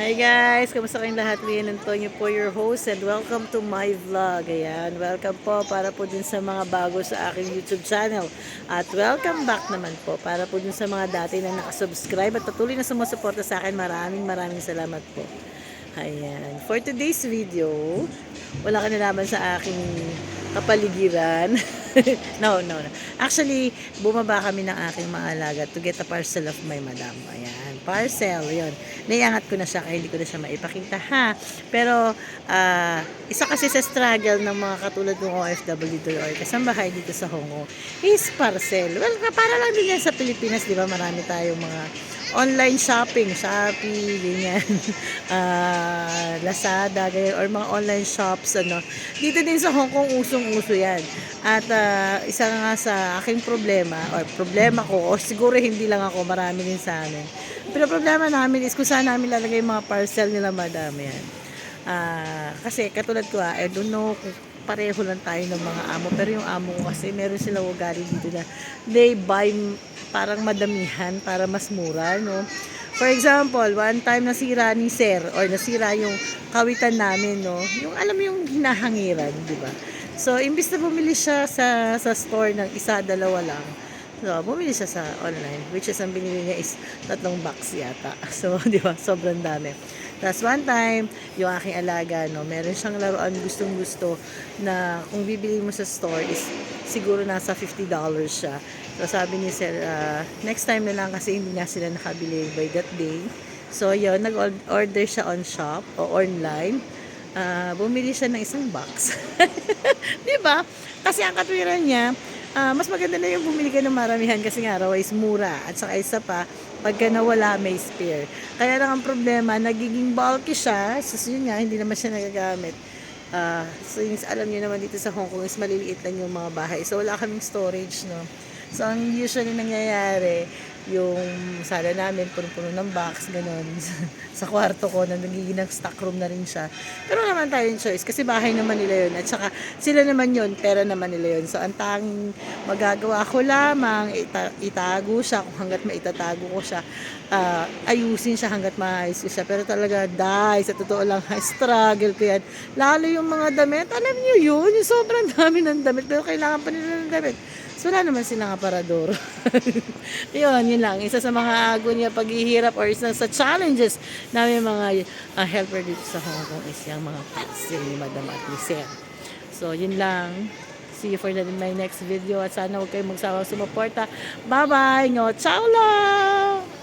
Hi guys! Kamusta kayong lahat? Rian Antonio po, your host, and welcome to my vlog. Ayan, welcome po para po din sa mga bago sa aking YouTube channel. At welcome back naman po para po din sa mga dati na nakasubscribe at patuloy na sumusuporta sa akin. Maraming salamat po. Ayan, for today's video, wala ka nalaman sa aking kapaligiran. No. Actually, bumaba kami ng aking mga alaga to get a parcel of my madam. Ayan, parcel, yun. Naiangat ko na siya kaya hindi ko na siya maipakita ha. Pero, isa kasi sa struggle ng mga katulad ng OFW doon or kasambahay dito sa Hong Kong is parcel. Well, para lang din yan sa Pilipinas, di ba? Marami tayong mga online shopping, Shopee, ganyan, Lazada, ganyan, or mga online shops, ano. Dito din sa Hong Kong, usong-uso yan. At isa nga sa aking problema, or problema ko, o siguro hindi lang ako, marami din sa amin. Pero problema namin is kung saan namin lalagay yung mga parcel nila, madam, yan. Kasi katulad ko, I don't know kung pareho lang tayo ng mga amo, pero yung amo ko kasi meron silang ugali dito na they buy parang madamihan para mas mura, no? For example, one time nasira ni sir or nasira yung kawitan namin, no? Yung alam mo yung hinahangiran, di ba? So, imbis na bumili siya sa store ng isa, dalawa lang. So, bumili siya sa online, which is ang binili niya is 3 box yata. So, di ba? Sobrang dami. Tapos one time, yung aking alaga, no, meron siyang laruan gustong-gusto na kung bibili mo sa store is siguro nasa $50 siya. So sabi ni sir, next time na lang kasi hindi na sila nakabili by that day. So yun, nag-order siya on shop o online. Bumili siya ng isang box. Di ba? Kasi ang katwiran niya, mas maganda na yung bumili ka ng maramihan kasi nga raw is mura. At saka isa pa, pagka nawala may spare. Kaya lang ang problema, nagiging bulky siya. So yun nga, hindi naman siya nagagamit. So yung alam niyo naman dito sa Hong Kong is maliliit lang yung mga bahay. So wala kaming storage, no. So ang usually nangyayari, yung sala namin puno-puno ng box, ganun. Sa kwarto ko na nagiging stock room na rin siya. Pero naman tayong choice kasi bahay naman nila yun. At saka sila naman yun, pera naman nila yun. So ang tanging magagawa ko lamang, itago siya kung hanggat maitatago ko siya. Ayusin siya hanggat maayos ko siya. Pero talaga, sa totoo lang, struggle ko yan. Lalo yung mga damit, alam niyo yun, yung sobrang dami ng damit. Pero kailangan pa nila ng damit. So, wala naman silang aparador. yun lang. Isa sa mga agonya paghihirap or isa sa challenges namin mga helper dito sa Hong Kong is yung mga parcel ni Madam at ni Sir. So, yun lang. See you for my next video at sana huwag kayong magsawang sumuporta. Bye-bye! Ciao lang!